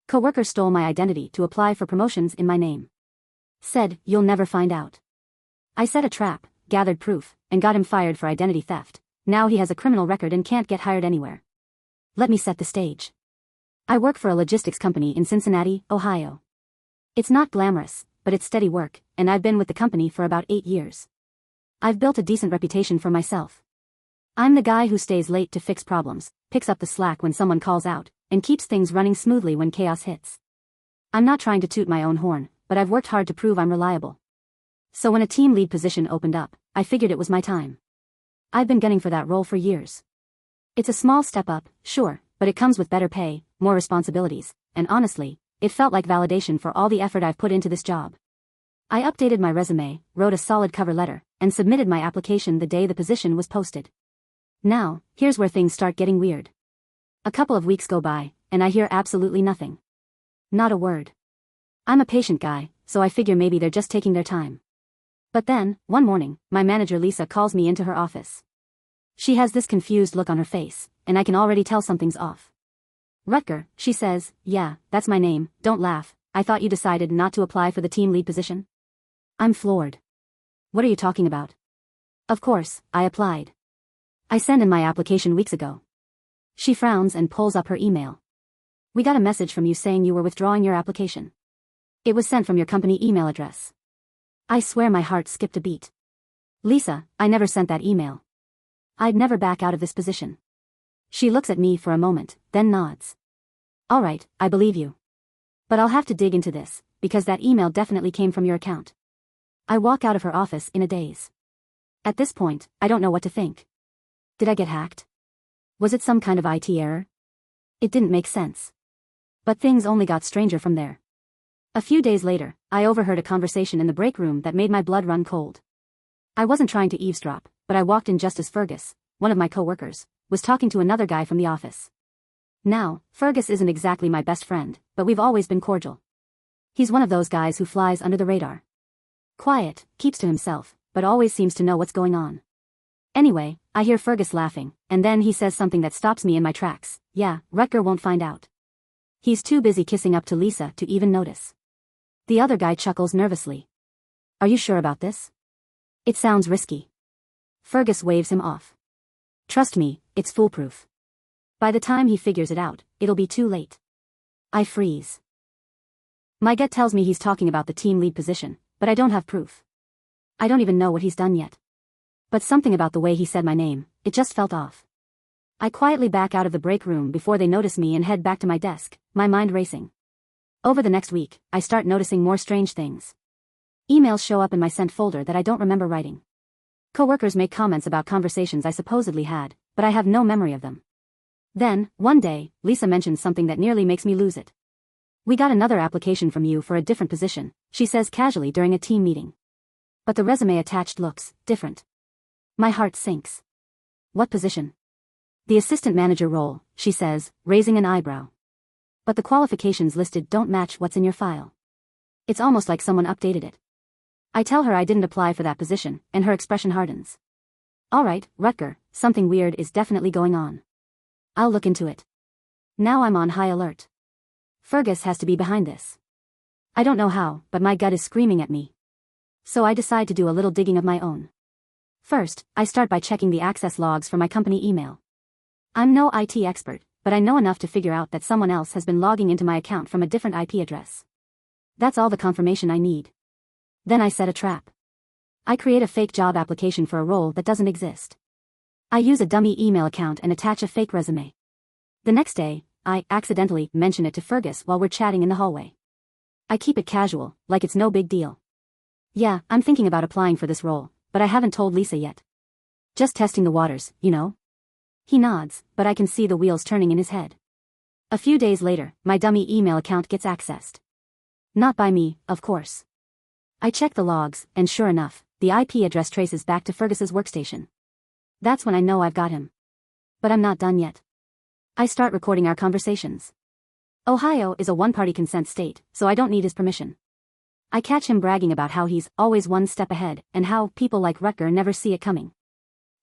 Coworker stole my identity to apply for promotions in my name. Said, "You'll never find out." I set a trap, gathered proof, and got him fired for identity theft. Now he has a criminal record and can't get hired anywhere. Let me set the stage. I work for a logistics company in Cincinnati, Ohio. It's not glamorous, but it's steady work, and I've been with the company for about 8 years. I've built a decent reputation for myself. I'm the guy who stays late to fix problems, picks up the slack when someone calls out, and keeps things running smoothly when chaos hits. I'm not trying to toot my own horn, but I've worked hard to prove I'm reliable. So when a team lead position opened up, I figured it was my time. I've been gunning for that role for years. It's a small step up, sure, but it comes with better pay, more responsibilities, and honestly, it felt like validation for all the effort I've put into this job. I updated my resume, wrote a solid cover letter, and submitted my application the day the position was posted. Now, here's where things start getting weird. A couple of weeks go by, and I hear absolutely nothing. Not a word. I'm a patient guy, so I figure maybe they're just taking their time. But then, one morning, my manager Lisa calls me into her office. She has this confused look on her face, and I can already tell something's off. "Rutger," she says, "Yeah, that's my name, don't laugh. I thought you decided not to apply for the team lead position." I'm floored. "What are you talking about?" "Of course, I applied. I sent in my application weeks ago." She frowns and pulls up her email. "We got a message from you saying you were withdrawing your application. It was sent from your company email address." I swear my heart skipped a beat. "Lisa, I never sent that email. I'd never back out of this position." She looks at me for a moment, then nods. "All right, I believe you. But I'll have to dig into this, because that email definitely came from your account." I walk out of her office in a daze. At this point, I don't know what to think. Did I get hacked? Was it some kind of IT error? It didn't make sense. But things only got stranger from there. A few days later, I overheard a conversation in the break room that made my blood run cold. I wasn't trying to eavesdrop, but I walked in just as Fergus, one of my coworkers, was talking to another guy from the office. Now, Fergus isn't exactly my best friend, but we've always been cordial. He's one of those guys who flies under the radar. Quiet, keeps to himself, but always seems to know what's going on. Anyway, I hear Fergus laughing, and then he says something that stops me in my tracks. "Yeah, Rutger won't find out. He's too busy kissing up to Lisa to even notice." The other guy chuckles nervously. "Are you sure about this? It sounds risky." Fergus waves him off. "Trust me, it's foolproof. By the time he figures it out, it'll be too late." I freeze. My gut tells me he's talking about the team lead position, but I don't have proof. I don't even know what he's done yet. But something about the way he said my name, it just felt off. I quietly back out of the break room before they notice me and head back to my desk, my mind racing. Over the next week, I start noticing more strange things. Emails show up in my sent folder that I don't remember writing. Coworkers make comments about conversations I supposedly had, but I have no memory of them. Then, one day, Lisa mentions something that nearly makes me lose it. "We got another application from you for a different position," she says casually during a team meeting. But the resume attached looks different. My heart sinks. "What position?" "The assistant manager role," she says, raising an eyebrow. "But the qualifications listed don't match what's in your file." It's almost like someone updated it. I tell her I didn't apply for that position, and her expression hardens. "All right, Rutger, something weird is definitely going on. I'll look into it." Now I'm on high alert. Fergus has to be behind this. I don't know how, but my gut is screaming at me. So I decide to do a little digging of my own. First, I start by checking the access logs for my company email. I'm no IT expert, but I know enough to figure out that someone else has been logging into my account from a different IP address. That's all the confirmation I need. Then I set a trap. I create a fake job application for a role that doesn't exist. I use a dummy email account and attach a fake resume. The next day, I accidentally mention it to Fergus while we're chatting in the hallway. I keep it casual, like it's no big deal. "Yeah, I'm thinking about applying for this role, but I haven't told Lisa yet. Just testing the waters, you know?" He nods, but I can see the wheels turning in his head. A few days later, my dummy email account gets accessed. Not by me, of course. I check the logs, and sure enough, the IP address traces back to Fergus's workstation. That's when I know I've got him. But I'm not done yet. I start recording our conversations. Ohio is a one-party consent state, so I don't need his permission. I catch him bragging about how he's always one step ahead, and how people like Rutger never see it coming.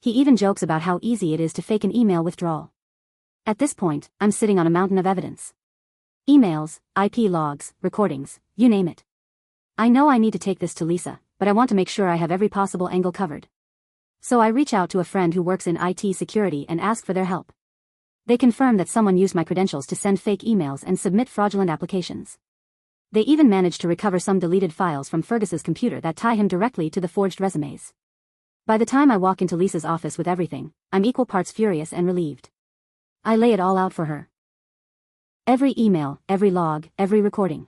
He even jokes about how easy it is to fake an email withdrawal. At this point, I'm sitting on a mountain of evidence. Emails, IP logs, recordings, you name it. I know I need to take this to Lisa, but I want to make sure I have every possible angle covered. So I reach out to a friend who works in IT security and ask for their help. They confirm that someone used my credentials to send fake emails and submit fraudulent applications. They even managed to recover some deleted files from Fergus's computer that tie him directly to the forged resumes. By the time I walk into Lisa's office with everything, I'm equal parts furious and relieved. I lay it all out for her. Every email, every log, every recording.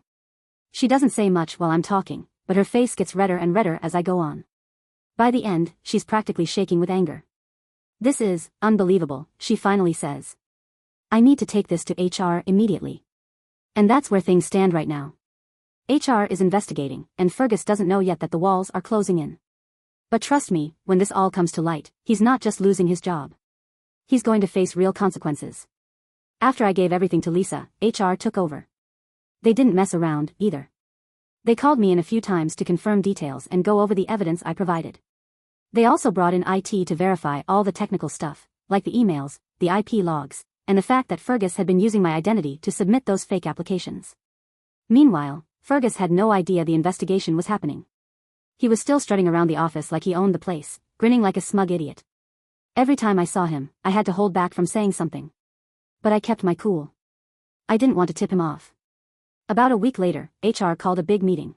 She doesn't say much while I'm talking, but her face gets redder and redder as I go on. By the end, she's practically shaking with anger. This is unbelievable, she finally says. I need to take this to HR immediately. And that's where things stand right now. HR is investigating, and Fergus doesn't know yet that the walls are closing in. But trust me, when this all comes to light, he's not just losing his job. He's going to face real consequences. After I gave everything to Lisa, HR took over. They didn't mess around, either. They called me in a few times to confirm details and go over the evidence I provided. They also brought in IT to verify all the technical stuff, like the emails, the IP logs, and the fact that Fergus had been using my identity to submit those fake applications. Meanwhile, Fergus had no idea the investigation was happening. He was still strutting around the office like he owned the place, grinning like a smug idiot. Every time I saw him, I had to hold back from saying something. But I kept my cool. I didn't want to tip him off. About a week later, HR called a big meeting.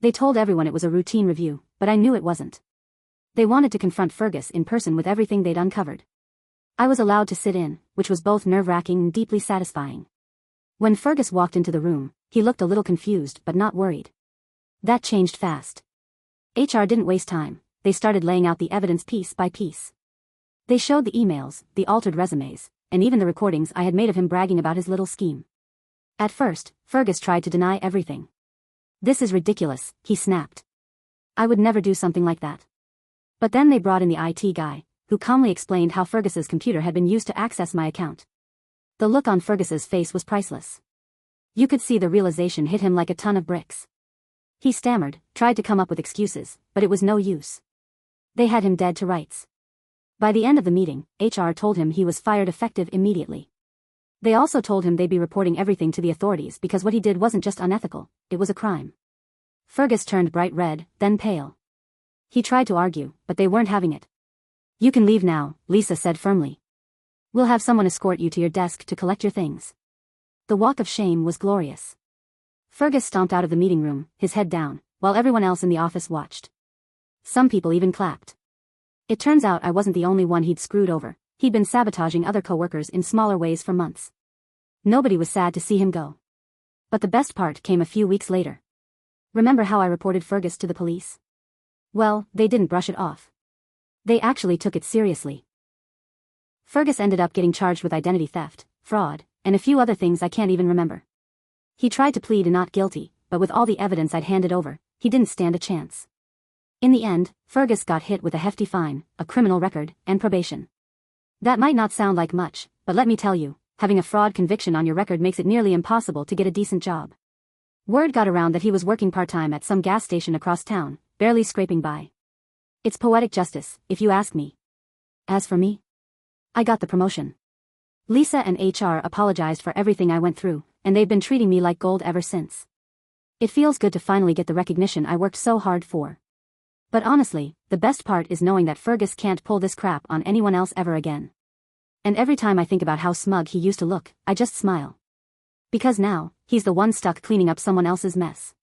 They told everyone it was a routine review, but I knew it wasn't. They wanted to confront Fergus in person with everything they'd uncovered. I was allowed to sit in, which was both nerve-wracking and deeply satisfying. When Fergus walked into the room, he looked a little confused but not worried. That changed fast. HR didn't waste time, they started laying out the evidence piece by piece. They showed the emails, the altered resumes, and even the recordings I had made of him bragging about his little scheme. At first, Fergus tried to deny everything. This is ridiculous, he snapped. I would never do something like that. But then they brought in the IT guy, who calmly explained how Fergus's computer had been used to access my account. The look on Fergus's face was priceless. You could see the realization hit him like a ton of bricks. He stammered, tried to come up with excuses, but it was no use. They had him dead to rights. By the end of the meeting, HR told him he was fired effective immediately. They also told him they'd be reporting everything to the authorities because what he did wasn't just unethical, it was a crime. Fergus turned bright red, then pale. He tried to argue, but they weren't having it. You can leave now, Lisa said firmly. We'll have someone escort you to your desk to collect your things. The walk of shame was glorious. Fergus stomped out of the meeting room, his head down, while everyone else in the office watched. Some people even clapped. It turns out I wasn't the only one he'd screwed over. He'd been sabotaging other coworkers in smaller ways for months. Nobody was sad to see him go. But the best part came a few weeks later. Remember how I reported Fergus to the police? Well, they didn't brush it off. They actually took it seriously. Fergus ended up getting charged with identity theft, fraud, and a few other things I can't even remember. He tried to plead not guilty, but with all the evidence I'd handed over, he didn't stand a chance. In the end, Fergus got hit with a hefty fine, a criminal record, and probation. That might not sound like much, but let me tell you, having a fraud conviction on your record makes it nearly impossible to get a decent job. Word got around that he was working part-time at some gas station across town, barely scraping by. It's poetic justice, if you ask me. As for me, I got the promotion. Lisa and HR apologized for everything I went through, and they've been treating me like gold ever since. It feels good to finally get the recognition I worked so hard for. But honestly, the best part is knowing that Fergus can't pull this crap on anyone else ever again. And every time I think about how smug he used to look, I just smile. Because now, he's the one stuck cleaning up someone else's mess.